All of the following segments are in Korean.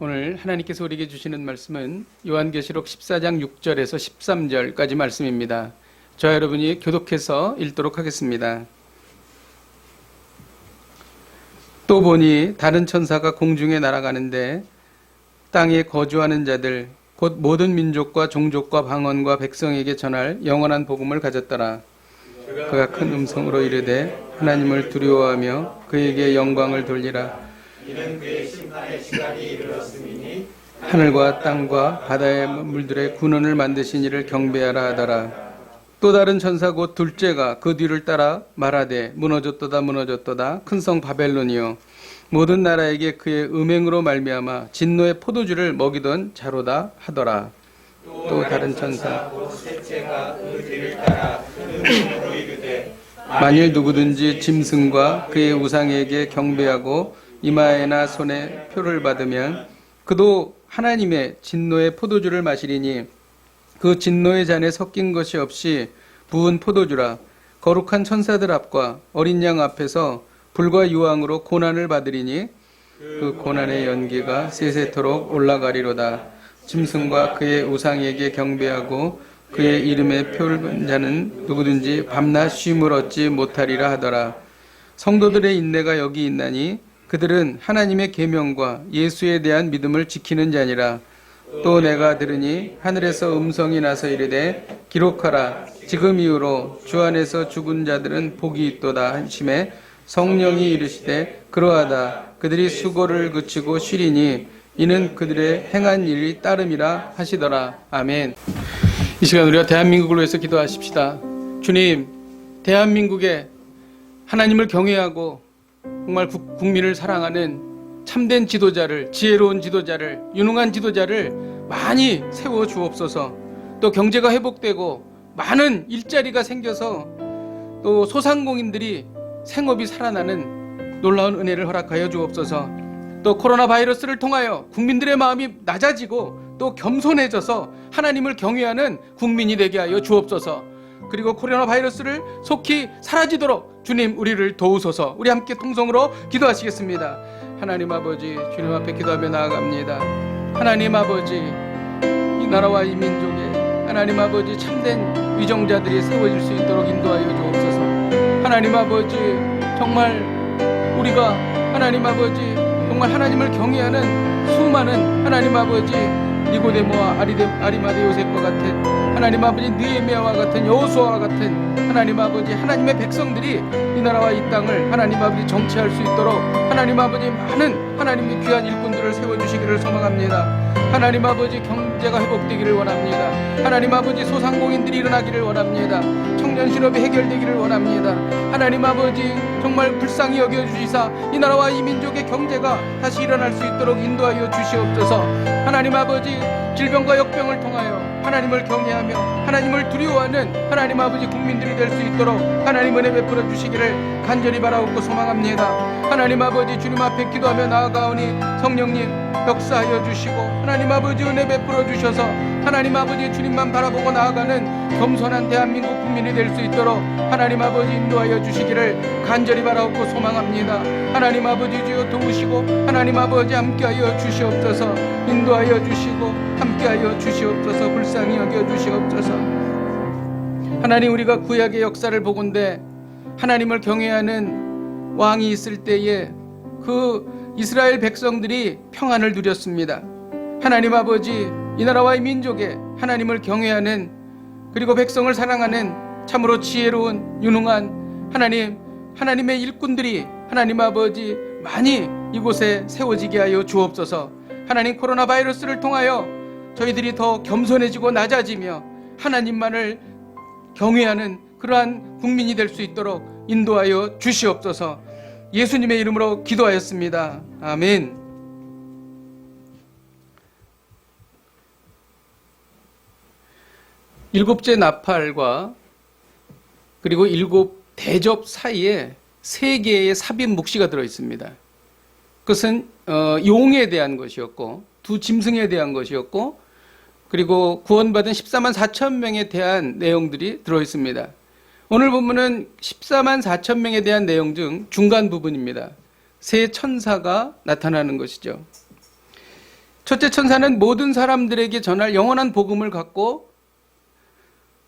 오늘 하나님께서 우리에게 주시는 말씀은 요한계시록 14장 6절에서 13절까지 말씀입니다. 저와 여러분이 교독해서 읽도록 하겠습니다. 또 보니 다른 천사가 공중에 날아가는데 땅에 거주하는 자들 곧 모든 민족과 종족과 방언과 백성에게 전할 영원한 복음을 가졌더라. 그가 큰 음성으로 이르되 하나님을 두려워하며 그에게 영광을 돌리라. 이는 그의 심판의 시간이 이르렀음이니 하늘과 땅과 바다의 물들의 군원을 만드신 이를 경배하라 하더라. 또 다른 천사 곧 둘째가 그 뒤를 따라 말하되 무너졌도다 무너졌도다 큰 성 바벨론이요 모든 나라에게 그의 음행으로 말미암아 진노의 포도주를 먹이던 자로다 하더라. 또 다른 천사 곧 셋째가 그 뒤를 따라 큰 음성으로 이르되 만일 누구든지 짐승과 그의 우상에게 경배하고 이마에나 손에 표를 받으면 그도 하나님의 진노의 포도주를 마시리니 그 진노의 잔에 섞인 것이 없이 부은 포도주라. 거룩한 천사들 앞과 어린 양 앞에서 불과 유황으로 고난을 받으리니 그 고난의 연기가 세세토록 올라가리로다. 짐승과 그의 우상에게 경배하고 그의 이름에 표를 받은 자는 누구든지 밤낮 쉼을 얻지 못하리라 하더라. 성도들의 인내가 여기 있나니 그들은 하나님의 계명과 예수에 대한 믿음을 지키는 자니라. 또 내가 들으니 하늘에서 음성이 나서 이르되 기록하라. 지금 이후로 주 안에서 죽은 자들은 복이 있도다 하심에 성령이 이르시되 그러하다. 그들이 수고를 그치고 쉬리니 이는 그들의 행한 일이 따름이라 하시더라. 아멘. 이 시간 우리가 대한민국을 위해서 기도하십시다. 주님, 대한민국에 하나님을 경외하고 정말 국민을 사랑하는 참된 지도자를, 지혜로운 지도자를, 유능한 지도자를 많이 세워 주옵소서. 또 경제가 회복되고 많은 일자리가 생겨서 또 소상공인들이 생업이 살아나는 놀라운 은혜를 허락하여 주옵소서. 또 코로나 바이러스를 통하여 국민들의 마음이 낮아지고 또 겸손해져서 하나님을 경외하는 국민이 되게 하여 주옵소서. 그리고 코로나 바이러스를 속히 사라지도록 주님 우리를 도우소서. 우리 함께 통성으로 기도하시겠습니다. 하나님 아버지, 주님 앞에 기도하며 나아갑니다. 하나님 아버지, 이 나라와 이 민족에 하나님 아버지 참된 위정자들이 세워질 수 있도록 인도하여 주옵소서. 하나님 아버지, 정말 우리가 하나님 아버지 정말 하나님을 경외하는 수많은 하나님 아버지 니고데모와 아리마대 요셉과 같은 하나님 아버지 느헤미야와 같은 여호수아와 같은 하나님 아버지 하나님의 백성들이 이 나라와 이 땅을 하나님 아버지 정치할 수 있도록 하나님 아버지 많은 하나님의 귀한 일꾼들을 세워주시기를 소망합니다. 하나님 아버지 경제가 회복되기를 원합니다. 하나님 아버지 소상공인들이 일어나기를 원합니다. 청년 실업이 해결되기를 원합니다. 하나님 아버지 정말 불쌍히 여겨주시사 이 나라와 이 민족의 경제가 다시 일어날 수 있도록 인도하여 주시옵소서. 하나님 아버지 질병과 역병을 통하여 하나님을 경외하며 하나님을 두려워하는 하나님 아버지 국민들이 될 수 있도록 하나님 은혜 베풀어 주시기를 간절히 바라옵고 소망합니다. 하나님 아버지 주님 앞에 기도하며 나아가오니 성령님 역사하여 주시고 하나님 아버지 은혜 베풀어 주셔서 하나님 아버지 주님만 바라보고 나아가는 겸손한 대한민국 국민이 될 수 있도록 하나님 아버지 인도하여 주시기를 간절히 바라옵고 소망합니다. 하나님 아버지 주여 도우시고 하나님 아버지 함께하여 주시옵소서. 인도하여 주시고 함께하여 주시옵소서. 불쌍히 여겨 주시옵소서. 하나님, 우리가 구약의 역사를 보건대 하나님을 경외하는 왕이 있을 때에 그 이스라엘 백성들이 평안을 누렸습니다. 하나님 아버지, 이 나라와 이 민족에 하나님을 경외하는 그리고 백성을 사랑하는 참으로 지혜로운 유능한 하나님의 일꾼들이 하나님 아버지 많이 이곳에 세워지게 하여 주옵소서. 하나님, 코로나 바이러스를 통하여 저희들이 더 겸손해지고 낮아지며 하나님만을 경외하는 그러한 국민이 될 수 있도록 인도하여 주시옵소서. 예수님의 이름으로 기도하였습니다. 아멘. 일곱째 나팔과 그리고 일곱 대접 사이에 세 개의 삽입 묵시가 들어있습니다. 그것은 용에 대한 것이었고 두 짐승에 대한 것이었고 그리고 구원받은 14만 4천 명에 대한 내용들이 들어있습니다. 오늘 본문은 14만 4천 명에 대한 내용 중 중간 부분입니다. 세 천사가 나타나는 것이죠. 첫째 천사는 모든 사람들에게 전할 영원한 복음을 갖고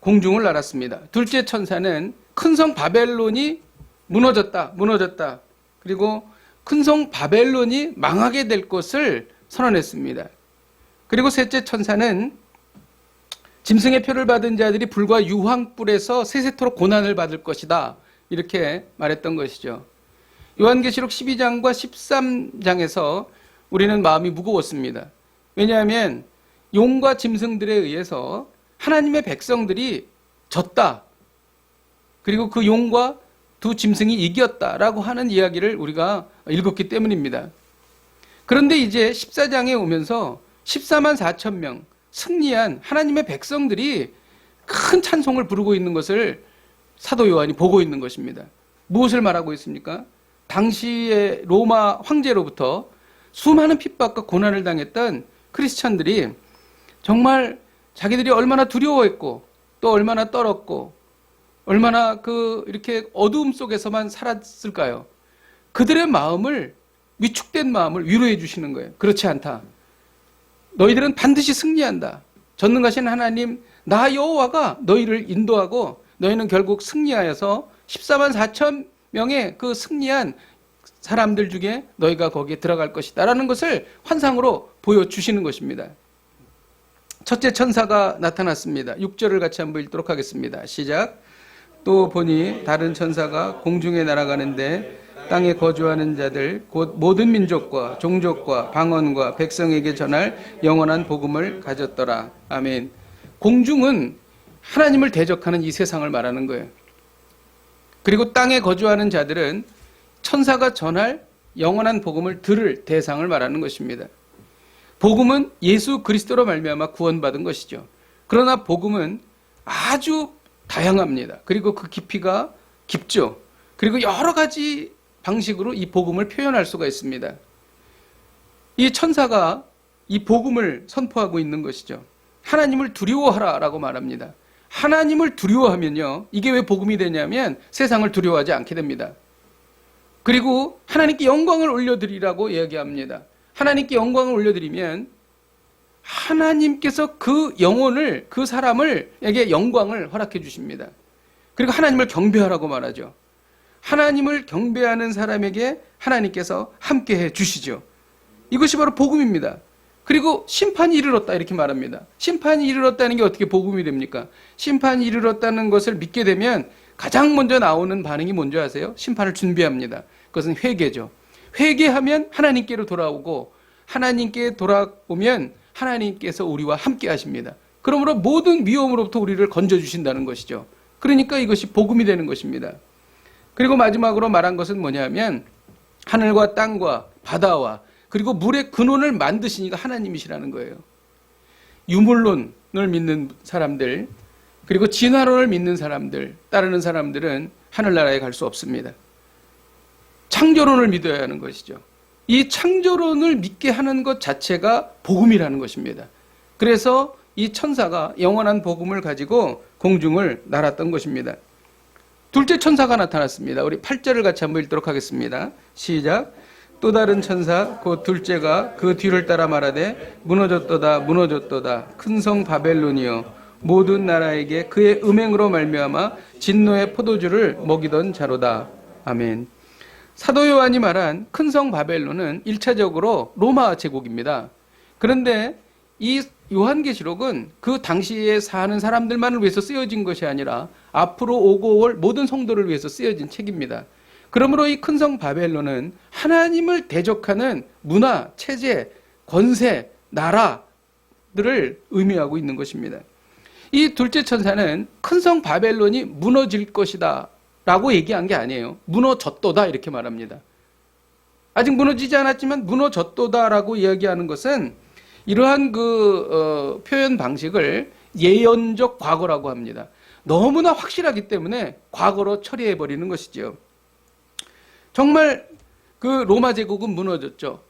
공중을 날았습니다. 둘째 천사는 큰 성 바벨론이 무너졌다. 그리고 큰 성 바벨론이 망하게 될 것을 선언했습니다. 그리고 셋째 천사는 짐승의 표를 받은 자들이 불과 유황불에서 세세토록 고난을 받을 것이다. 이렇게 말했던 것이죠. 요한계시록 12장과 13장에서 우리는 마음이 무거웠습니다. 왜냐하면 용과 짐승들에 의해서 하나님의 백성들이 졌다. 그리고 그 용과 두 짐승이 이겼다라고 하는 이야기를 우리가 읽었기 때문입니다. 그런데 이제 14장에 오면서 14만 4천 명 승리한 하나님의 백성들이 큰 찬송을 부르고 있는 것을 사도 요한이 보고 있는 것입니다. 무엇을 말하고 있습니까? 당시의 로마 황제로부터 수많은 핍박과 고난을 당했던 크리스찬들이 정말 자기들이 얼마나 두려워했고 또 얼마나 떨었고 얼마나 이렇게 어두움 속에서만 살았을까요? 그들의 마음을, 위축된 마음을 위로해 주시는 거예요. 그렇지 않다. 너희들은 반드시 승리한다. 전능하신 하나님 나 여호와가 너희를 인도하고 너희는 결국 승리하여서 14만 4천 명의 그 승리한 사람들 중에 너희가 거기에 들어갈 것이다 라는 것을 환상으로 보여주시는 것입니다. 첫째 천사가 나타났습니다. 6절을 같이 한번 읽도록 하겠습니다. 시작. 또 보니 다른 천사가 공중에 날아가는데 땅에 거주하는 자들 곧 모든 민족과 종족과 방언과 백성에게 전할 영원한 복음을 가졌더라. 아멘. 공중은 하나님을 대적하는 이 세상을 말하는 거예요. 그리고 땅에 거주하는 자들은 천사가 전할 영원한 복음을 들을 대상을 말하는 것입니다. 복음은 예수 그리스도로 말미암아 구원받은 것이죠. 그러나 복음은 아주 다양합니다. 그리고 그 깊이가 깊죠. 그리고 여러 가지 방식으로 이 복음을 표현할 수가 있습니다. 이 천사가 이 복음을 선포하고 있는 것이죠. 하나님을 두려워하라라고 말합니다. 하나님을 두려워하면요, 이게 왜 복음이 되냐면 세상을 두려워하지 않게 됩니다. 그리고 하나님께 영광을 올려드리라고 이야기합니다. 하나님께 영광을 올려드리면 하나님께서 그 영혼을, 그 사람에게 영광을 허락해 주십니다. 그리고 하나님을 경배하라고 말하죠. 하나님을 경배하는 사람에게 하나님께서 함께해 주시죠. 이것이 바로 복음입니다. 그리고 심판이 이르렀다 이렇게 말합니다. 심판이 이르렀다는 게 어떻게 복음이 됩니까? 심판이 이르렀다는 것을 믿게 되면 가장 먼저 나오는 반응이 뭔지 아세요? 심판을 준비합니다. 그것은 회개죠. 회개하면 하나님께로 돌아오고 하나님께 돌아오면 하나님께서 우리와 함께 하십니다. 그러므로 모든 위험으로부터 우리를 건져주신다는 것이죠. 그러니까 이것이 복음이 되는 것입니다. 그리고 마지막으로 말한 것은 뭐냐면 하늘과 땅과 바다와 그리고 물의 근원을 만드신 이가 하나님이시라는 거예요. 유물론을 믿는 사람들, 그리고 진화론을 믿는 사람들, 따르는 사람들은 하늘나라에 갈 수 없습니다. 창조론을 믿어야 하는 것이죠. 이 창조론을 믿게 하는 것 자체가 복음이라는 것입니다. 그래서 이 천사가 영원한 복음을 가지고 공중을 날았던 것입니다. 둘째 천사가 나타났습니다. 우리 8절을 같이 한번 읽도록 하겠습니다. 시작. 또 다른 천사 곧 둘째가 그 뒤를 따라 말하되 무너졌도다 무너졌도다 큰 성 바벨론이여 모든 나라에게 그의 음행으로 말미암아 진노의 포도주를 먹이던 자로다. 아멘. 사도 요한이 말한 큰 성 바벨론은 1차적으로 로마 제국입니다. 그런데 이 요한계시록은 그 당시에 사는 사람들만을 위해서 쓰여진 것이 아니라 앞으로 오고 올 모든 성도를 위해서 쓰여진 책입니다. 그러므로 이 큰 성 바벨론은 하나님을 대적하는 문화, 체제, 권세, 나라들을 의미하고 있는 것입니다. 이 둘째 천사는 큰 성 바벨론이 무너질 것이다 라고 얘기한 게 아니에요. 무너졌도다 이렇게 말합니다. 아직 무너지지 않았지만 무너졌도다 라고 이야기하는 것은 이러한 표현 방식을 예언적 과거라고 합니다. 너무나 확실하기 때문에 과거로 처리해버리는 것이죠. 정말 그 로마 제국은 무너졌죠.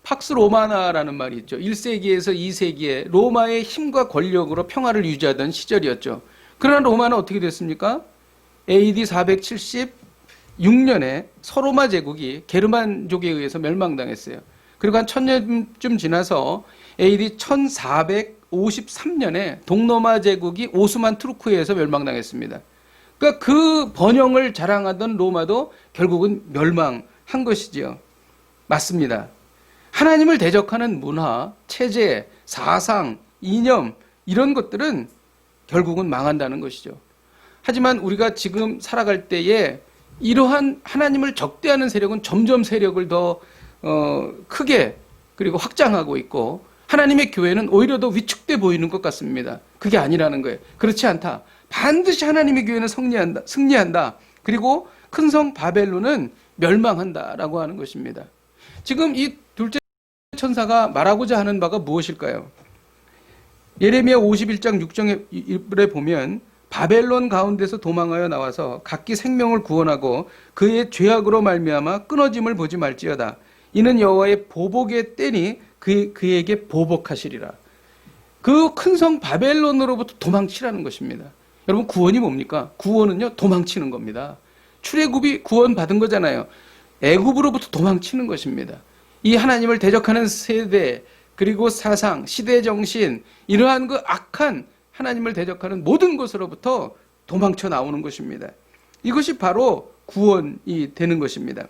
팍스 로마나라는 말이 있죠. 1세기에서 2세기에 로마의 힘과 권력으로 평화를 유지하던 시절이었죠. 그러나 로마는 어떻게 됐습니까? AD 476년에 서로마 제국이 게르만족에 의해서 멸망당했어요. 그리고 한 1000년쯤 지나서 AD 1453년에 동로마 제국이 오스만 투르크에 의해서 멸망당했습니다. 그러니까 그 번영을 자랑하던 로마도 결국은 멸망한 것이지요. 맞습니다. 하나님을 대적하는 문화, 체제, 사상, 이념 이런 것들은 결국은 망한다는 것이죠. 하지만 우리가 지금 살아갈 때에 이러한 하나님을 적대하는 세력은 점점 세력을 더 크게 그리고 확장하고 있고 하나님의 교회는 오히려 더 위축돼 보이는 것 같습니다. 그게 아니라는 거예요. 그렇지 않다. 반드시 하나님의 교회는 승리한다. 그리고 큰 성 바벨론은 멸망한다라고 하는 것입니다. 지금 이 둘째 천사가 말하고자 하는 바가 무엇일까요? 예레미야 51장 6절에 보면 바벨론 가운데서 도망하여 나와서 각기 생명을 구원하고 그의 죄악으로 말미암아 끊어짐을 보지 말지어다. 이는 여호와의 보복의 때니 그에게 보복하시리라. 그 큰 성 바벨론으로부터 도망치라는 것입니다. 여러분 구원이 뭡니까? 구원은요 도망치는 겁니다. 출애굽이 구원 받은 거잖아요. 애굽으로부터 도망치는 것입니다. 이 하나님을 대적하는 세대 그리고 사상, 시대 정신 이러한 그 악한 하나님을 대적하는 모든 것으로부터 도망쳐 나오는 것입니다. 이것이 바로 구원이 되는 것입니다.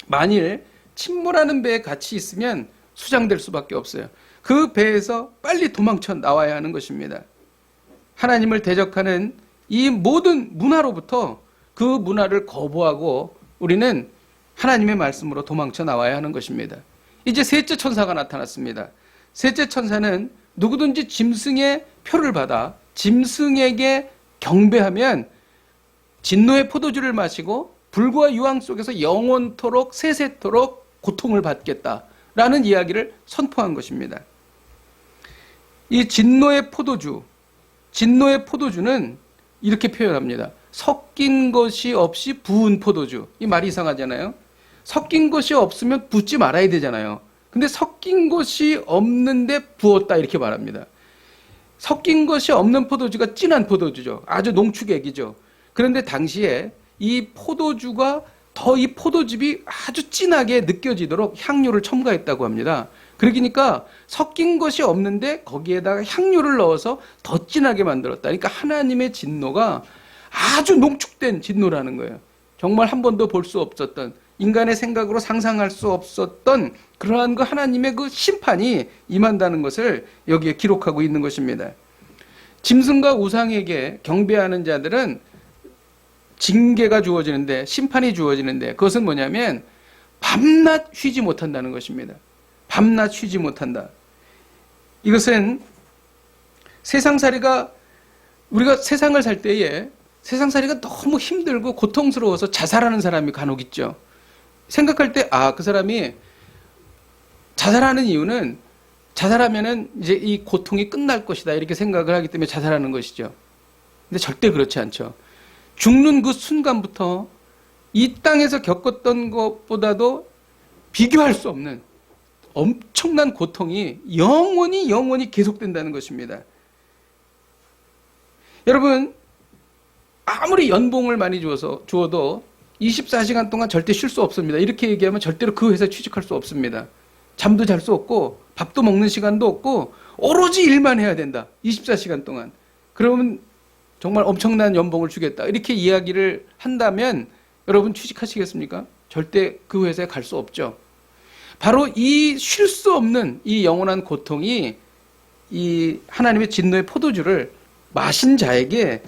만일 침몰하는 배에 같이 있으면 수장될 수밖에 없어요. 그 배에서 빨리 도망쳐 나와야 하는 것입니다. 하나님을 대적하는 이 모든 문화로부터 그 문화를 거부하고 우리는 하나님의 말씀으로 도망쳐 나와야 하는 것입니다. 이제 셋째 천사가 나타났습니다. 셋째 천사는 누구든지 짐승의 표를 받아 짐승에게 경배하면 진노의 포도주를 마시고 불과 유황 속에서 영원토록 세세토록 고통을 받겠다라는 이야기를 선포한 것입니다. 이 진노의 포도주는 이렇게 표현합니다. 섞인 것이 없이 부은 포도주. 이 말이 이상하잖아요. 섞인 것이 없으면 붓지 말아야 되잖아요. 근데 섞인 것이 없는데 부었다 이렇게 말합니다. 섞인 것이 없는 포도주가 진한 포도주죠. 아주 농축액이죠. 그런데 당시에 이 포도주가 더 이 포도즙이 아주 진하게 느껴지도록 향료를 첨가했다고 합니다. 그러니까 섞인 것이 없는데 거기에다가 향료를 넣어서 더 진하게 만들었다. 그러니까 하나님의 진노가 아주 농축된 진노라는 거예요. 정말 한 번도 볼 수 없었던 인간의 생각으로 상상할 수 없었던 그러한 그 하나님의 그 심판이 임한다는 것을 여기에 기록하고 있는 것입니다. 짐승과 우상에게 경배하는 자들은 징계가 주어지는데 심판이 주어지는데 그것은 뭐냐면 밤낮 쉬지 못한다는 것입니다. 밤낮 쉬지 못한다. 이것은 세상살이가 우리가 세상을 살 때에 세상살이가 너무 힘들고 고통스러워서 자살하는 사람이 간혹 있죠. 생각할 때 그 사람이 자살하는 이유는 자살하면은 이제 이 고통이 끝날 것이다 이렇게 생각을 하기 때문에 자살하는 것이죠. 근데 절대 그렇지 않죠. 죽는 그 순간부터 이 땅에서 겪었던 것보다도 비교할 수 없는 엄청난 고통이 영원히 계속된다는 것입니다. 여러분 아무리 연봉을 많이 주어도 24시간 동안 절대 쉴 수 없습니다. 이렇게 얘기하면 절대로 그 회사에 취직할 수 없습니다. 잠도 잘 수 없고 밥도 먹는 시간도 없고 오로지 일만 해야 된다. 24시간 동안. 그러면 정말 엄청난 연봉을 주겠다. 이렇게 이야기를 한다면 여러분 취직하시겠습니까? 절대 그 회사에 갈 수 없죠. 바로 이 쉴 수 없는 이 영원한 고통이 이 하나님의 진노의 포도주를 마신 자에게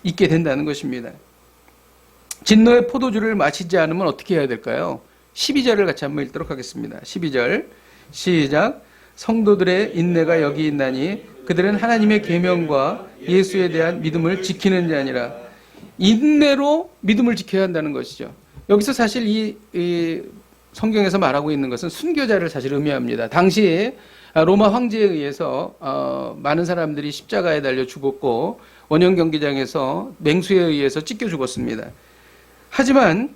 있게 된다는 것입니다. 진노의 포도주를 마시지 않으면 어떻게 해야 될까요? 12절을 같이 한번 읽도록 하겠습니다. 12절 시작. 성도들의 인내가 여기 있나니 그들은 하나님의 계명과 예수에 대한 믿음을 지키는 자니라. 인내로 믿음을 지켜야 한다는 것이죠. 여기서 사실 이 성경에서 말하고 있는 것은 순교자를 사실 의미합니다. 당시 로마 황제에 의해서 많은 사람들이 십자가에 달려 죽었고 원형 경기장에서 맹수에 의해서 찢겨 죽었습니다. 하지만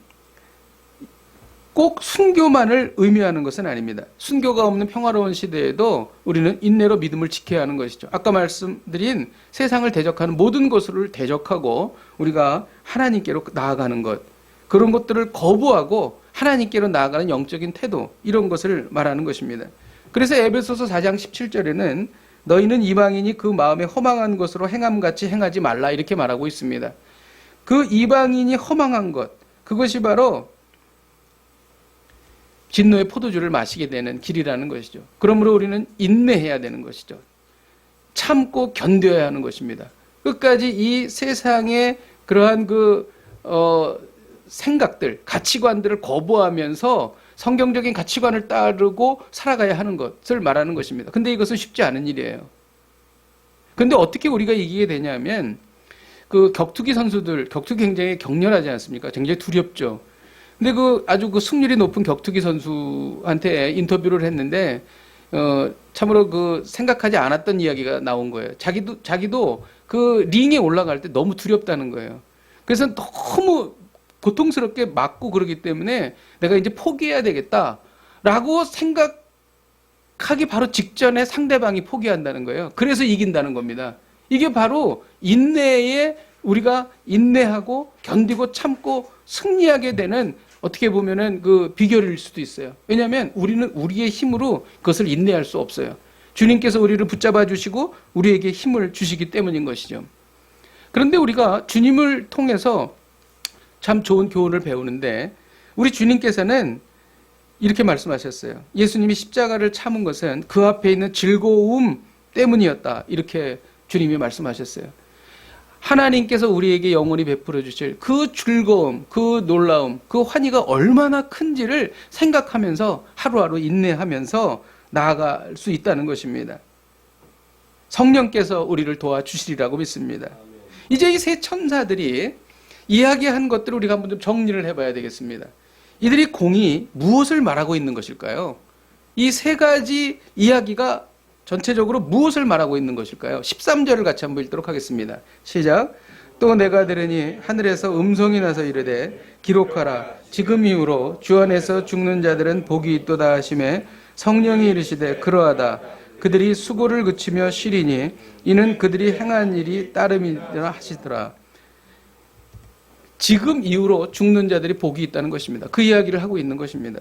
꼭 순교만을 의미하는 것은 아닙니다. 순교가 없는 평화로운 시대에도 우리는 인내로 믿음을 지켜야 하는 것이죠. 아까 말씀드린 세상을 대적하는 모든 것을 대적하고 우리가 하나님께로 나아가는 것, 그런 것들을 거부하고 하나님께로 나아가는 영적인 태도, 이런 것을 말하는 것입니다. 그래서 에베소서 4장 17절에는 너희는 이방인이 그 마음에 허망한 것으로 행함같이 행하지 말라, 이렇게 말하고 있습니다. 그 이방인이 허망한 것, 그것이 바로 진노의 포도주를 마시게 되는 길이라는 것이죠. 그러므로 우리는 인내해야 되는 것이죠. 참고 견뎌야 하는 것입니다. 끝까지 이 세상의 그러한 생각들, 가치관들을 거부하면서 성경적인 가치관을 따르고 살아가야 하는 것을 말하는 것입니다. 근데 이것은 쉽지 않은 일이에요. 근데 어떻게 우리가 이기게 되냐면, 격투기 선수들, 격투기 굉장히 격렬하지 않습니까? 굉장히 두렵죠. 근데 아주 승률이 높은 격투기 선수한테 인터뷰를 했는데, 참으로 생각하지 않았던 이야기가 나온 거예요. 자기도 링에 올라갈 때 너무 두렵다는 거예요. 그래서 너무 고통스럽게 맞고 그러기 때문에 내가 이제 포기해야 되겠다라고 생각하기 바로 직전에 상대방이 포기한다는 거예요. 그래서 이긴다는 겁니다. 이게 바로 인내에 우리가 인내하고 견디고 참고 승리하게 되는, 어떻게 보면은 비결일 수도 있어요. 왜냐하면 우리는 우리의 힘으로 그것을 인내할 수 없어요. 주님께서 우리를 붙잡아 주시고 우리에게 힘을 주시기 때문인 것이죠. 그런데 우리가 주님을 통해서 참 좋은 교훈을 배우는데, 우리 주님께서는 이렇게 말씀하셨어요. 예수님이 십자가를 참은 것은 그 앞에 있는 즐거움 때문이었다, 이렇게 주님이 말씀하셨어요. 하나님께서 우리에게 영원히 베풀어 주실 그 즐거움, 그 놀라움, 그 환희가 얼마나 큰지를 생각하면서 하루하루 인내하면서 나아갈 수 있다는 것입니다. 성령께서 우리를 도와주시리라고 믿습니다. 이제 이 세 천사들이 이야기한 것들을 우리가 한번 좀 정리를 해봐야 되겠습니다. 이들이 공이 무엇을 말하고 있는 것일까요? 이 세 가지 이야기가 전체적으로 무엇을 말하고 있는 것일까요? 13절을 같이 한번 읽도록 하겠습니다. 시작. 또 내가 들으니 하늘에서 음성이 나서 이르되 기록하라. 지금 이후로 주 안에서 죽는 자들은 복이 있도다 하시매 성령이 이르시되 그러하다. 그들이 수고를 그치며 쉬리니 이는 그들이 행한 일이 따름이라 하시더라. 지금 이후로 죽는 자들이 복이 있다는 것입니다. 그 이야기를 하고 있는 것입니다.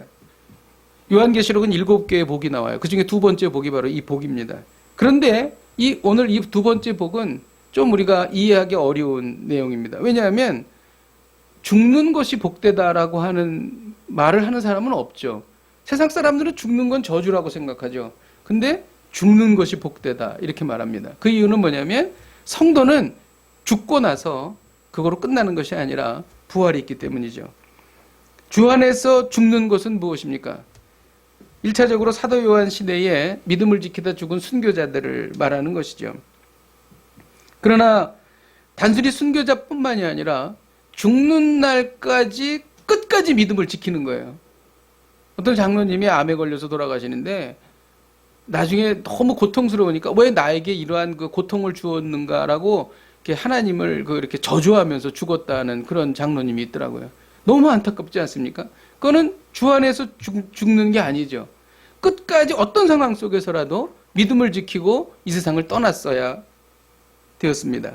요한계시록은 7개의 복이 나와요. 그 중에 두 번째 복이 바로 이 복입니다. 그런데 오늘 이 두 번째 복은 좀 우리가 이해하기 어려운 내용입니다. 왜냐하면 죽는 것이 복되다라고 하는 말을 하는 사람은 없죠. 세상 사람들은 죽는 건 저주라고 생각하죠. 근데 죽는 것이 복되다, 이렇게 말합니다. 그 이유는 뭐냐면 성도는 죽고 나서 그거로 끝나는 것이 아니라 부활이 있기 때문이죠. 주 안에서 죽는 것은 무엇입니까? 1차적으로 사도 요한 시대에 믿음을 지키다 죽은 순교자들을 말하는 것이죠. 그러나 단순히 순교자뿐만이 아니라 죽는 날까지 끝까지 믿음을 지키는 거예요. 어떤 장로님이 암에 걸려서 돌아가시는데 나중에 너무 고통스러우니까 왜 나에게 이러한 고통을 주었는가라고 이렇게 하나님을 이렇게 저주하면서 죽었다는 그런 장로님이 있더라고요. 너무 안타깝지 않습니까? 그거는 주 안에서 죽는 게 아니죠. 끝까지 어떤 상황 속에서라도 믿음을 지키고 이 세상을 떠났어야 되었습니다.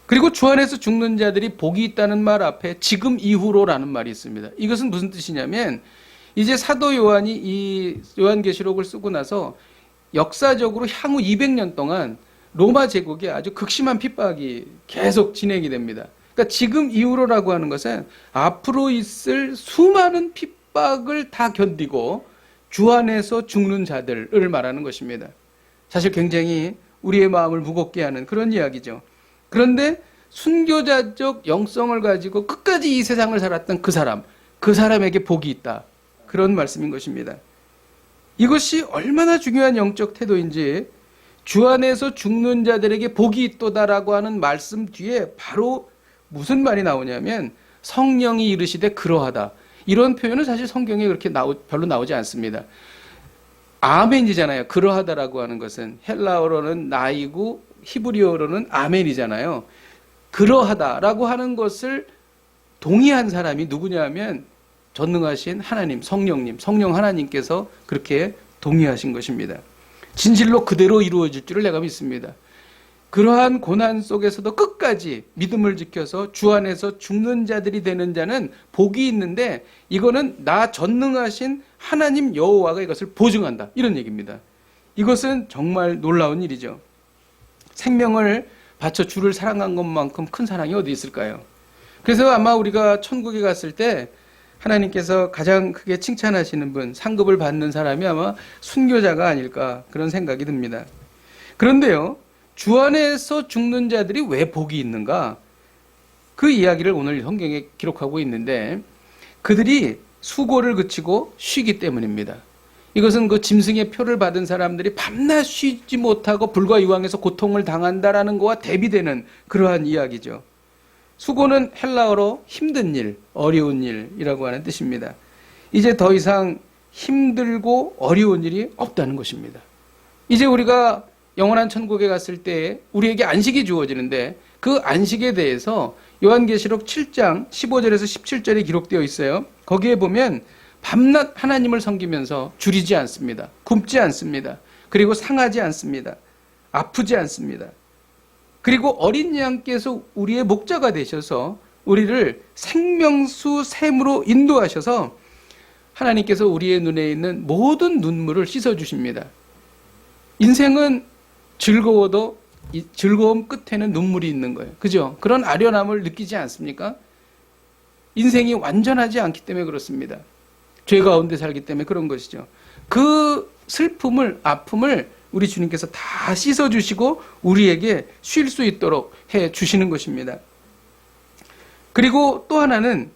그리고 주 안에서 죽는 자들이 복이 있다는 말 앞에 지금 이후로라는 말이 있습니다. 이것은 무슨 뜻이냐면 이제 사도 요한이 이 요한계시록을 쓰고 나서 역사적으로 향후 200년 동안 로마 제국에 아주 극심한 핍박이 계속 진행이 됩니다. 그러니까 지금 이후로라고 하는 것은 앞으로 있을 수많은 핍박을 다 견디고 주 안에서 죽는 자들을 말하는 것입니다. 사실 굉장히 우리의 마음을 무겁게 하는 그런 이야기죠. 그런데 순교자적 영성을 가지고 끝까지 이 세상을 살았던 그 사람에게 복이 있다. 그런 말씀인 것입니다. 이것이 얼마나 중요한 영적 태도인지 주 안에서 죽는 자들에게 복이 있도다라고 하는 말씀 뒤에 바로 무슨 말이 나오냐면 성령이 이르시되 그러하다. 이런 표현은 사실 성경에 그렇게 별로 나오지 않습니다. 아멘이잖아요. 그러하다라고 하는 것은 헬라어로는 나이고 히브리어로는 아멘이잖아요. 그러하다라고 하는 것을 동의한 사람이 누구냐면 전능하신 하나님, 성령 하나님께서 그렇게 동의하신 것입니다. 진실로 그대로 이루어질 줄을 내가 믿습니다. 그러한 고난 속에서도 끝까지 믿음을 지켜서 주 안에서 죽는 자들이 되는 자는 복이 있는데, 이거는 나 전능하신 하나님 여호와가 이것을 보증한다, 이런 얘기입니다. 이것은 정말 놀라운 일이죠. 생명을 바쳐 주를 사랑한 것만큼 큰 사랑이 어디 있을까요? 그래서 아마 우리가 천국에 갔을 때 하나님께서 가장 크게 칭찬하시는 분, 상급을 받는 사람이 아마 순교자가 아닐까, 그런 생각이 듭니다. 그런데요, 주 안에서 죽는 자들이 왜 복이 있는가? 그 이야기를 오늘 성경에 기록하고 있는데, 그들이 수고를 그치고 쉬기 때문입니다. 이것은 그 짐승의 표를 받은 사람들이 밤낮 쉬지 못하고 불과 유황에서 고통을 당한다라는 것과 대비되는 그러한 이야기죠. 수고는 헬라어로 힘든 일, 어려운 일이라고 하는 뜻입니다. 이제 더 이상 힘들고 어려운 일이 없다는 것입니다. 이제 우리가 영원한 천국에 갔을 때 우리에게 안식이 주어지는데, 그 안식에 대해서 요한계시록 7장 15절에서 17절에 기록되어 있어요. 거기에 보면 밤낮 하나님을 섬기면서 줄이지 않습니다. 굶지 않습니다. 그리고 상하지 않습니다. 아프지 않습니다. 그리고 어린 양께서 우리의 목자가 되셔서 우리를 생명수 샘으로 인도하셔서 하나님께서 우리의 눈에 있는 모든 눈물을 씻어주십니다. 인생은 즐거워도 이 즐거움 끝에는 눈물이 있는 거예요. 그죠? 그런 아련함을 느끼지 않습니까? 인생이 완전하지 않기 때문에 그렇습니다. 죄 가운데 살기 때문에 그런 것이죠. 그 슬픔을, 아픔을 우리 주님께서 다 씻어주시고 우리에게 쉴 수 있도록 해 주시는 것입니다. 그리고 또 하나는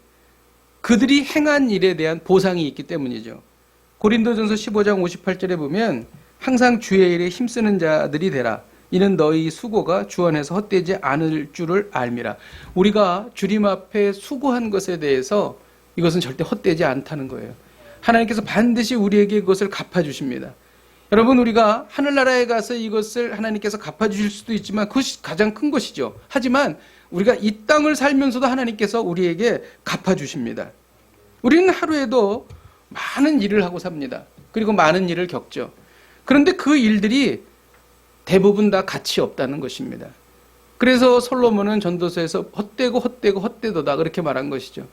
그들이 행한 일에 대한 보상이 있기 때문이죠. 고린도전서 15장 58절에 보면 항상 주의 일에 힘쓰는 자들이 되라. 이는 너희 수고가 주 안에서 헛되지 않을 줄을 알미라. 우리가 주님 앞에 수고한 것에 대해서 이것은 절대 헛되지 않다는 거예요. 하나님께서 반드시 우리에게 그것을 갚아주십니다. 여러분, 우리가 하늘나라에 가서 이것을 하나님께서 갚아주실 수도 있지만 그것이 가장 큰 것이죠. 하지만 우리가 이 땅을 살면서도 하나님께서 우리에게 갚아주십니다. 우리는 하루에도 많은 일을 하고 삽니다. 그리고 많은 일을 겪죠. 그런데 그 일들이 대부분 다 가치 없다는 것입니다. 그래서 솔로몬은 전도서에서 헛되도다 그렇게 말한 것이죠.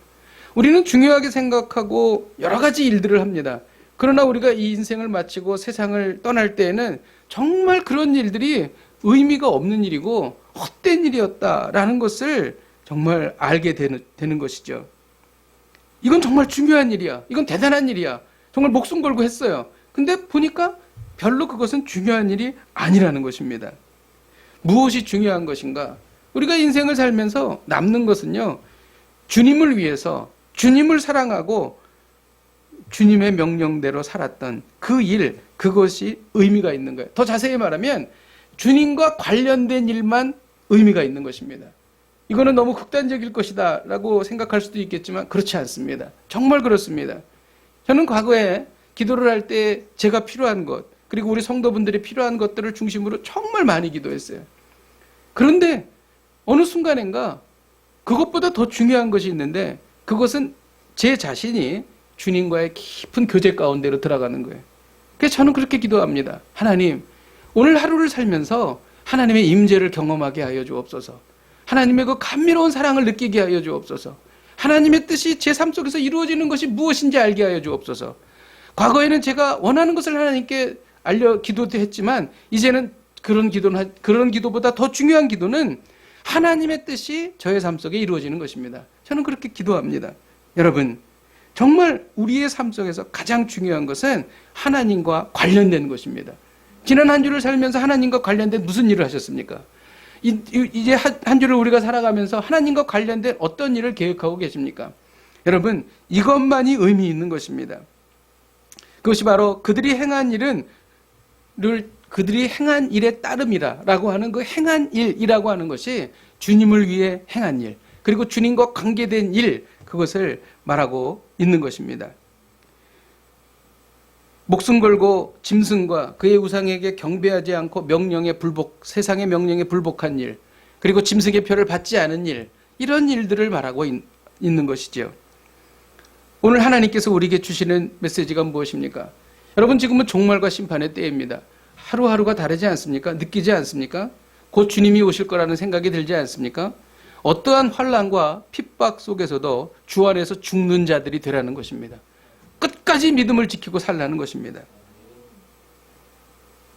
우리는 중요하게 생각하고 여러 가지 일들을 합니다. 그러나 우리가 이 인생을 마치고 세상을 떠날 때에는 정말 그런 일들이 의미가 없는 일이고 헛된 일이었다라는 것을 정말 알게 되는 것이죠. 이건 정말 중요한 일이야. 이건 대단한 일이야. 정말 목숨 걸고 했어요. 근데 보니까 별로 그것은 중요한 일이 아니라는 것입니다. 무엇이 중요한 것인가? 우리가 인생을 살면서 남는 것은요, 주님을 위해서, 주님을 사랑하고 주님의 명령대로 살았던 그 일, 그것이 의미가 있는 거예요. 더 자세히 말하면 주님과 관련된 일만 의미가 있는 것입니다. 이거는 너무 극단적일 것이다 라고 생각할 수도 있겠지만 그렇지 않습니다. 정말 그렇습니다. 저는 과거에 기도를 할 때 제가 필요한 것, 그리고 우리 성도분들이 필요한 것들을 중심으로 정말 많이 기도했어요. 그런데 어느 순간인가 그것보다 더 중요한 것이 있는데, 그것은 제 자신이 주님과의 깊은 교제 가운데로 들어가는 거예요. 그래서 저는 그렇게 기도합니다. 하나님, 오늘 하루를 살면서 하나님의 임재를 경험하게 하여 주옵소서. 하나님의 그 감미로운 사랑을 느끼게 하여 주옵소서. 하나님의 뜻이 제 삶 속에서 이루어지는 것이 무엇인지 알게 하여 주옵소서. 과거에는 제가 원하는 것을 하나님께 기도도 했지만 이제는 그런 기도보다 더 중요한 기도는 하나님의 뜻이 저의 삶 속에 이루어지는 것입니다. 저는 그렇게 기도합니다. 여러분, 정말 우리의 삶 속에서 가장 중요한 것은 하나님과 관련된 것입니다. 지난 한 주를 살면서 하나님과 관련된 무슨 일을 하셨습니까? 이제 한 주를 우리가 살아가면서 하나님과 관련된 어떤 일을 계획하고 계십니까? 여러분, 이것만이 의미 있는 것입니다. 그것이 바로 그들이 행한 일에 따름이라고 하는 그 행한 일이라고 하는 것이 주님을 위해 행한 일, 그리고 주님과 관계된 일, 그것을 말하고 있는 것입니다. 목숨 걸고 짐승과 그의 우상에게 경배하지 않고 세상의 명령에 불복한 일, 그리고 짐승의 표를 받지 않은 일, 이런 일들을 말하고 있는 것이지요. 오늘 하나님께서 우리에게 주시는 메시지가 무엇입니까? 여러분, 지금은 종말과 심판의 때입니다. 하루하루가 다르지 않습니까? 느끼지 않습니까? 곧 주님이 오실 거라는 생각이 들지 않습니까? 어떠한 환난과 핍박 속에서도 주 안에서 죽는 자들이 되라는 것입니다. 끝까지 믿음을 지키고 살라는 것입니다.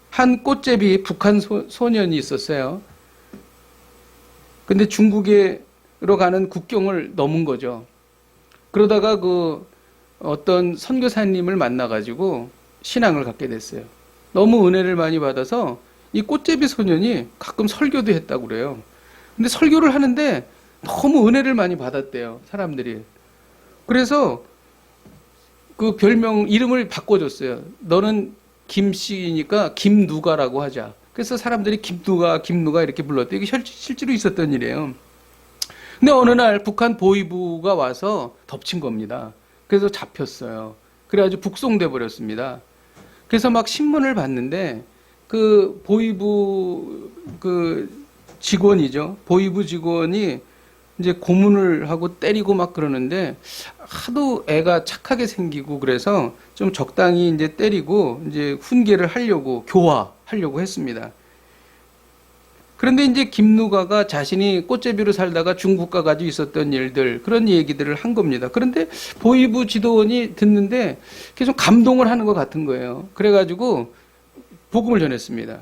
한 꽃제비 북한 소년이 있었어요. 근데 중국으로 가는 국경을 넘은 거죠. 그러다가 어떤 선교사님을 만나가지고 신앙을 갖게 됐어요. 너무 은혜를 많이 받아서 이 꽃제비 소년이 가끔 설교도 했다고 그래요. 근데 설교를 하는데 너무 은혜를 많이 받았대요, 사람들이. 그래서 그 별명 이름을 바꿔줬어요. 너는 김씨니까 김누가라고 하자. 그래서 사람들이 김누가 이렇게 불렀대. 이게 실제로 있었던 일이에요. 근데 어느 날 북한 보위부가 와서 덮친 겁니다. 그래서 잡혔어요. 그래가지고 북송돼 버렸습니다. 그래서 막 신문을 봤는데 그 보위부 직원이죠. 보위부 직원이 이제 고문을 하고 때리고 막 그러는데 하도 애가 착하게 생기고 그래서 좀 적당히 이제 때리고 이제 훈계를 하려고 교화하려고 했습니다. 그런데 이제 김누가가 자신이 꽃제비로 살다가 중국 가가지고 있었던 일들, 그런 얘기들을 한 겁니다. 그런데 보위부 지도원이 듣는데 계속 감동을 하는 것 같은 거예요. 그래가지고 복음을 전했습니다.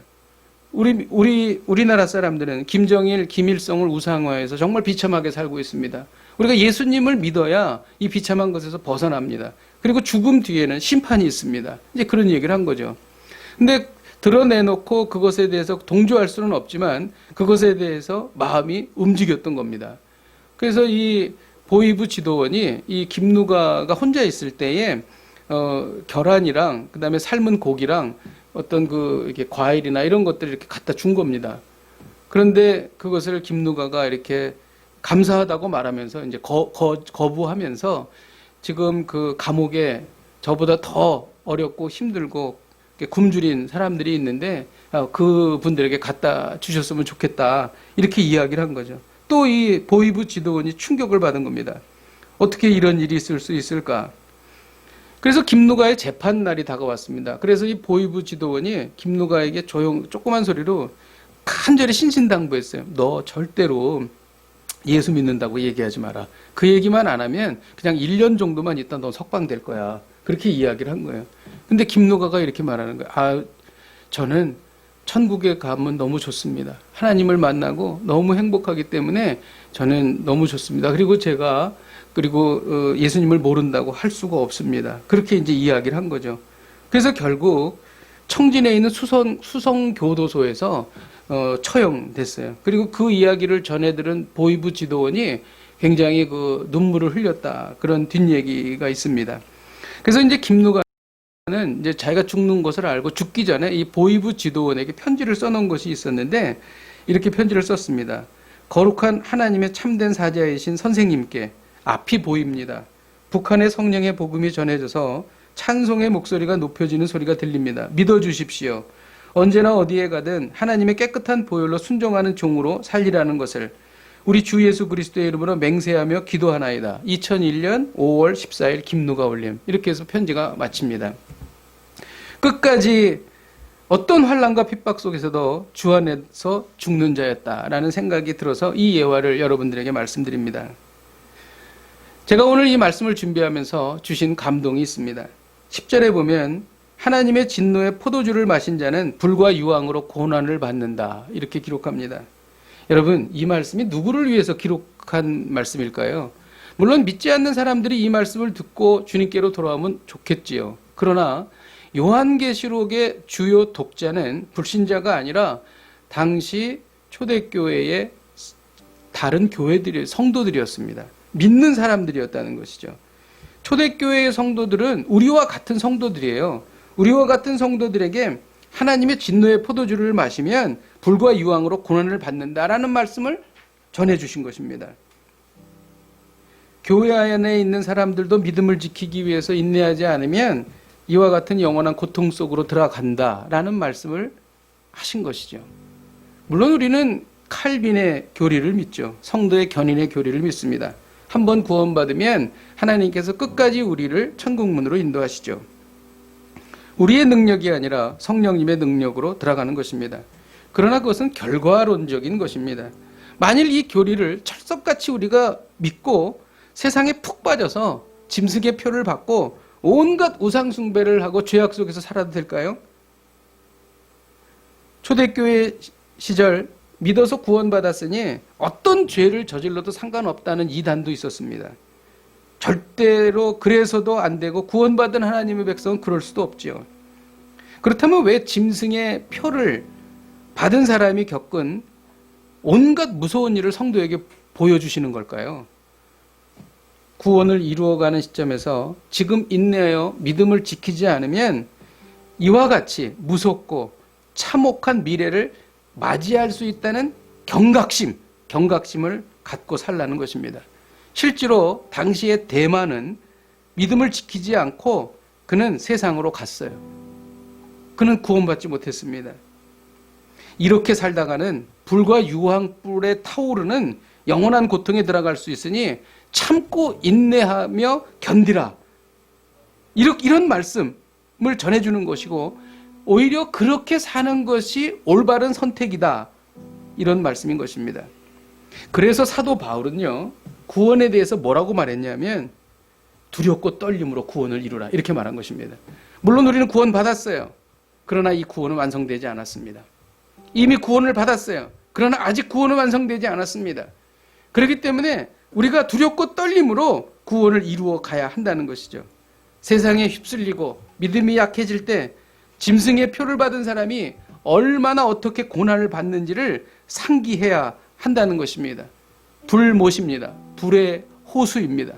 우리나라 사람들은 김정일, 김일성을 우상화해서 정말 비참하게 살고 있습니다. 우리가 예수님을 믿어야 이 비참한 것에서 벗어납니다. 그리고 죽음 뒤에는 심판이 있습니다. 이제 그런 얘기를 한 거죠. 근데 드러내놓고 그것에 대해서 동조할 수는 없지만 그것에 대해서 마음이 움직였던 겁니다. 그래서 이 보위부 지도원이 이 김누가가 혼자 있을 때에 계란이랑 그다음에 삶은 고기랑 어떤 이렇게 과일이나 이런 것들을 이렇게 갖다 준 겁니다. 그런데 그것을 김누가가 이렇게 감사하다고 말하면서 이제 거부하면서 지금 그 감옥에 저보다 더 어렵고 힘들고 굶주린 사람들이 있는데 그 분들에게 갖다 주셨으면 좋겠다. 이렇게 이야기를 한 거죠. 또 이 보위부 지도원이 충격을 받은 겁니다. 어떻게 이런 일이 있을 수 있을까? 그래서 김누가의 재판 날이 다가왔습니다. 그래서 이 보위부 지도원이 김누가에게 조그만 소리로 간절히 신신당부했어요. 너 절대로 예수 믿는다고 얘기하지 마라. 그 얘기만 안 하면 그냥 1년 정도만 있다 너 석방될 거야. 그렇게 이야기를 한 거예요. 근데 김누가가 이렇게 말하는 거예요. 저는 천국에 가면 너무 좋습니다. 하나님을 만나고 너무 행복하기 때문에 저는 너무 좋습니다. 그리고 제가 예수님을 모른다고 할 수가 없습니다. 그렇게 이제 이야기를 한 거죠. 그래서 결국 청진에 있는 수성교도소에서 처형됐어요. 그리고 그 이야기를 전해들은 보위부 지도원이 굉장히 눈물을 흘렸다. 그런 뒷얘기가 있습니다. 그래서 이제 김누가는 이제 자기가 죽는 것을 알고 죽기 전에 이 보위부 지도원에게 편지를 써놓은 것이 있었는데 이렇게 편지를 썼습니다. 거룩한 하나님의 참된 사자이신 선생님께 앞이 보입니다. 북한의 성령의 복음이 전해져서 찬송의 목소리가 높여지는 소리가 들립니다. 믿어주십시오. 언제나 어디에 가든 하나님의 깨끗한 보혈로 순종하는 종으로 살리라는 것을 우리 주 예수 그리스도의 이름으로 맹세하며 기도하나이다. 2001년 5월 14일 김누가 올림. 이렇게 해서 편지가 마칩니다. 끝까지 어떤 환난과 핍박 속에서도 주 안에서 죽는 자였다라는 생각이 들어서 이 예화를 여러분들에게 말씀드립니다. 제가 오늘 이 말씀을 준비하면서 주신 감동이 있습니다. 10절에 보면 하나님의 진노의 포도주를 마신 자는 불과 유황으로 고난을 받는다. 이렇게 기록합니다. 여러분, 이 말씀이 누구를 위해서 기록한 말씀일까요? 물론 믿지 않는 사람들이 이 말씀을 듣고 주님께로 돌아오면 좋겠지요. 그러나 요한계시록의 주요 독자는 불신자가 아니라 당시 초대교회의 다른 성도들이었습니다. 믿는 사람들이었다는 것이죠. 초대교회의 성도들은 우리와 같은 성도들이에요. 우리와 같은 성도들에게 하나님의 진노의 포도주를 마시면 불과 유황으로 고난을 받는다라는 말씀을 전해주신 것입니다. 교회 안에 있는 사람들도 믿음을 지키기 위해서 인내하지 않으면 이와 같은 영원한 고통 속으로 들어간다라는 말씀을 하신 것이죠. 물론 우리는 칼빈의 교리를 믿죠. 성도의 견인의 교리를 믿습니다. 한번 구원받으면 하나님께서 끝까지 우리를 천국문으로 인도하시죠. 우리의 능력이 아니라 성령님의 능력으로 들어가는 것입니다. 그러나 그것은 결과론적인 것입니다. 만일 이 교리를 철석같이 우리가 믿고 세상에 푹 빠져서 짐승의 표를 받고 온갖 우상숭배를 하고 죄악 속에서 살아도 될까요? 초대교회 시절 믿어서 구원받았으니 어떤 죄를 저질러도 상관없다는 이단도 있었습니다. 절대로 그래서도 안 되고 구원받은 하나님의 백성은 그럴 수도 없지요. 그렇다면 왜 짐승의 표를 받은 사람이 겪은 온갖 무서운 일을 성도에게 보여주시는 걸까요? 구원을 이루어가는 시점에서 지금 인내하여 믿음을 지키지 않으면 이와 같이 무섭고 참혹한 미래를 맞이할 수 있다는 경각심을 갖고 살라는 것입니다. 실제로 당시의 대만은 믿음을 지키지 않고 그는 세상으로 갔어요. 그는 구원받지 못했습니다. 이렇게 살다가는 불과 유황불에 타오르는 영원한 고통에 들어갈 수 있으니 참고 인내하며 견디라. 이런 말씀을 전해주는 것이고 오히려 그렇게 사는 것이 올바른 선택이다. 이런 말씀인 것입니다. 그래서 사도 바울은요, 구원에 대해서 뭐라고 말했냐면 두렵고 떨림으로 구원을 이루라. 이렇게 말한 것입니다. 물론 우리는 구원 받았어요. 그러나 이 구원은 완성되지 않았습니다. 이미 구원을 받았어요. 그러나 아직 구원은 완성되지 않았습니다. 그렇기 때문에 우리가 두렵고 떨림으로 구원을 이루어 가야 한다는 것이죠. 세상에 휩쓸리고 믿음이 약해질 때 짐승의 표를 받은 사람이 얼마나 어떻게 고난을 받는지를 상기해야 한다는 것입니다. 불못입니다. 불의 호수입니다.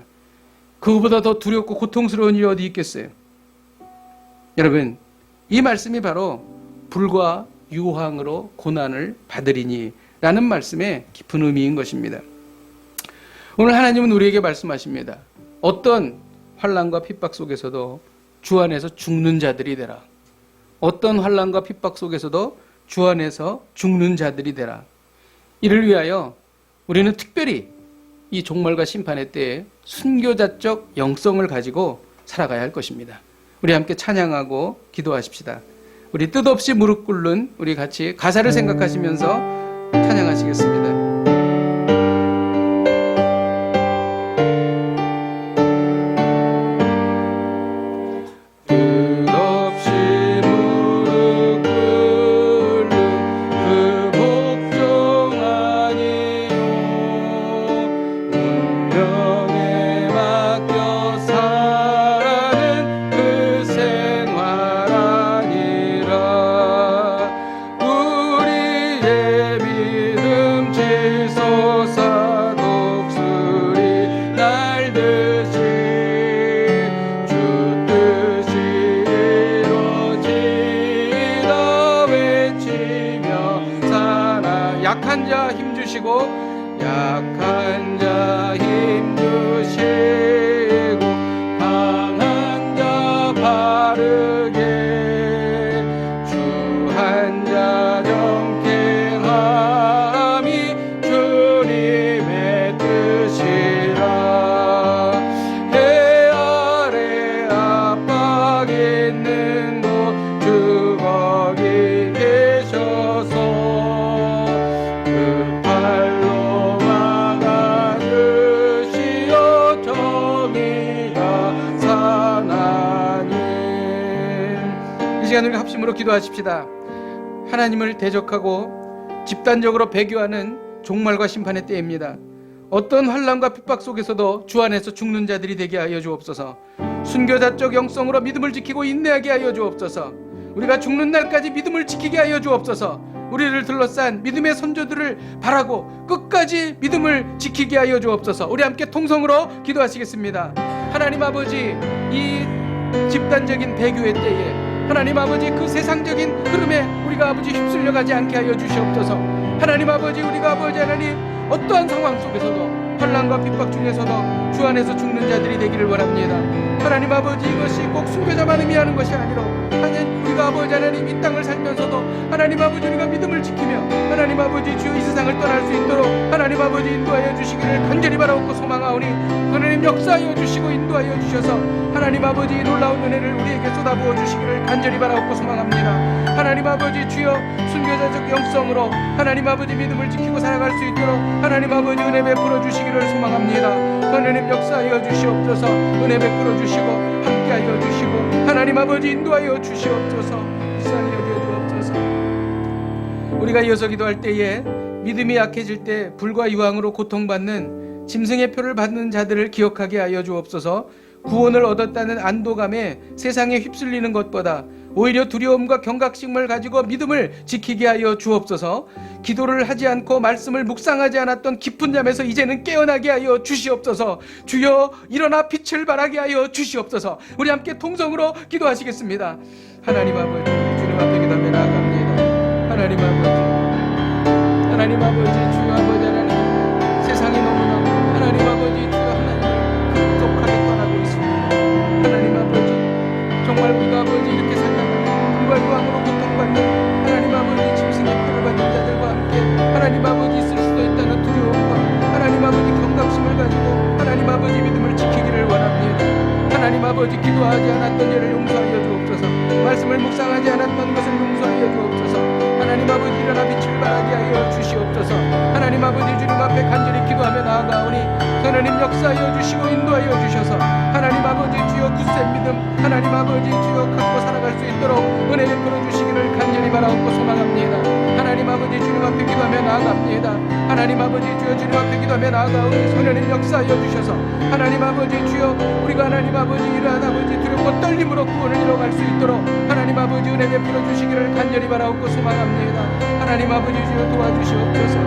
그거보다 더 두렵고 고통스러운 일이 어디 있겠어요? 여러분, 이 말씀이 바로 불과 유황으로 고난을 받으리니 라는 말씀의 깊은 의미인 것입니다. 오늘 하나님은 우리에게 말씀하십니다. 어떤 환난과 핍박 속에서도 주 안에서 죽는 자들이 되라. 어떤 환난과 핍박 속에서도 주 안에서 죽는 자들이 되라. 이를 위하여 우리는 특별히 이 종말과 심판의 때에 순교자적 영성을 가지고 살아가야 할 것입니다. 우리 함께 찬양하고 기도하십시다. 우리 뜻없이 무릎 꿇는 우리 같이 가사를 생각하시면서 찬양하시겠습니다. 약한 자 힘주시고 약한 자 힘주시고 강한 자 바르게 주 한 자 정케함이 주님의 뜻이라. 해 아래 압박 있는 곳 주 거기 계셔서 시간 우리 합심으로 기도하십시다. 하나님을 대적하고 집단적으로 배교하는 종말과 심판의 때입니다. 어떤 환난과 핍박 속에서도 주 안에서 죽는 자들이 되게 하여 주옵소서. 순교자적 영성으로 믿음을 지키고 인내하게 하여 주옵소서. 우리가 죽는 날까지 믿음을 지키게 하여 주옵소서. 우리를 둘러싼 믿음의 선조들을 바라고 끝까지 믿음을 지키게 하여 주옵소서. 우리 함께 통성으로 기도하시겠습니다. 하나님 아버지, 이 집단적인 배교의 때에 하나님 아버지 그 세상적인 흐름에 우리가 아버지 휩쓸려가지 않게 하여 주시옵소서. 하나님 아버지, 우리가 아버지 하나님 어떠한 상황 속에서도 환난과 핍박 중에서도 주 안에서 죽는 자들이 되기를 원합니다. 하나님 아버지, 이것이 꼭 순교자만 의미하는 것이 아니라 하나님, 우리가 아버지 하나님 이 땅을 살면서도 하나님 아버지 우리가 믿음을 지키며 하나님 아버지 주여 이 세상을 떠날 수 있도록 하나님 아버지 인도하여 주시기를 간절히 바라옵고 소망하오니 하나님 역사하여 주시고 인도하여 주셔서 하나님 아버지 놀라운 은혜를 우리에게 쏟아부어 주시기를 간절히 바라옵고 소망합니다. 하나님 아버지 주여 순교자적 영성으로 하나님 아버지 믿음을 지키고 살아갈 수 있도록 하나님 아버지 은혜 베풀어 주시기를 소망합니다. 하나님 역사하여 주시옵소서. 은혜 베풀어 주시고 함께하여 주시고 하나님 아버지 인도하여 주시옵소서. 불쌍히 여겨 주옵소서. 우리가 이어서 기도할 때에 믿음이 약해질 때 불과 유황으로 고통받는 짐승의 표를 받는 자들을 기억하게 하여 주옵소서. 구원을 얻었다는 안도감에 세상에 휩쓸리는 것보다 오히려 두려움과 경각심을 가지고 믿음을 지키게 하여 주옵소서. 기도를 하지 않고 말씀을 묵상하지 않았던 깊은 잠에서 이제는 깨어나게 하여 주시옵소서. 주여 일어나 빛을 발하게 하여 주시옵소서. 우리 함께 통성으로 기도하시겠습니다. 하나님 아버지, 주님 앞에 기도하며 나아갑니다. 하나님 아버지, 하나님 아버지, 주여 아버지 하나님, 세상이 너무나 하나님 아버지 주여 하나님을 급속하게 떠나고 있습니다. 하나님 아버지, 정말 우리가 아버지 이렇게 살다가 불과 유황으로 고통받는 하나님 아버지 짐승의 표를 받는 자들과 함께 하나님 아버지 있을 수도 있다는 두려움과 하나님 아버지 경각심을 가지고 하나님 아버지 믿음을 지키기를 원합니다. 하나님 아버지 기도하지 않았던 죄를 용서하여 주옵소서. 말씀을 묵상하지 않았던 것을 용서하여 주옵소서. 하나님 아버지 일어나 빛을 발하게 하여 주시옵소서. 하나님 아버지 주님 앞에 간절히 기도하며 나아가오니 하나님 역사하여 주시고 인도하여 주셔서 하나님 아버지 주여 굳센 믿음 하나님 아버지 주여 갖고 살아갈 수 있도록 은혜 베풀어 주시기를 간절히 바라옵고 소망합니다. 하나님 아버지 주님 앞에 기도하며 나아갑니다. 하나님 아버지 주여 주님 앞에 기도하며 나아가오니 하나님 역사하여 주셔서 하나님 아버지 주여 우리가 하나님 아버지 이러한 아버지 두렵고 떨림으로 구원을 이뤄갈 수 있도록 하나님 아버지 은혜 베풀어 주시기를 간절히 바라옵고 소망합니다. 하나님 아버지 주여 도와주시옵소서.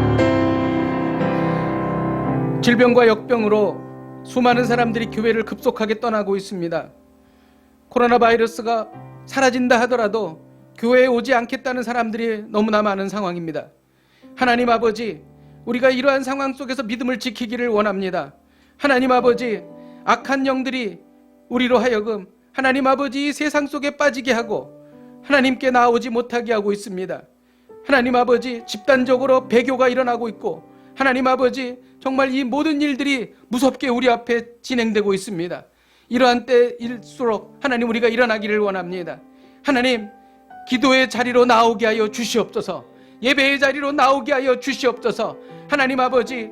질병과 역병으로 수많은 사람들이 교회를 급속하게 떠나고 있습니다. 코로나 바이러스가 사라진다 하더라도 교회에 오지 않겠다는 사람들이 너무나 많은 상황입니다. 하나님 아버지, 우리가 이러한 상황 속에서 믿음을 지키기를 원합니다. 하나님 아버지, 악한 영들이 우리로 하여금 하나님 아버지 이 세상 속에 빠지게 하고 하나님께 나오지 못하게 하고 있습니다. 하나님 아버지, 집단적으로 배교가 일어나고 있고 하나님 아버지, 정말 이 모든 일들이 무섭게 우리 앞에 진행되고 있습니다. 이러한 때일수록 하나님 우리가 일어나기를 원합니다. 하나님, 기도의 자리로 나오게 하여 주시옵소서. 예배의 자리로 나오게 하여 주시옵소서. 하나님 아버지,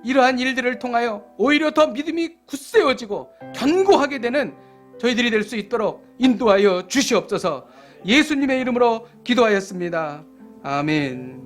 이러한 일들을 통하여 오히려 더 믿음이 굳세어지고 견고하게 되는 저희들이 될 수 있도록 인도하여 주시옵소서. 예수님의 이름으로 기도하였습니다. 아멘.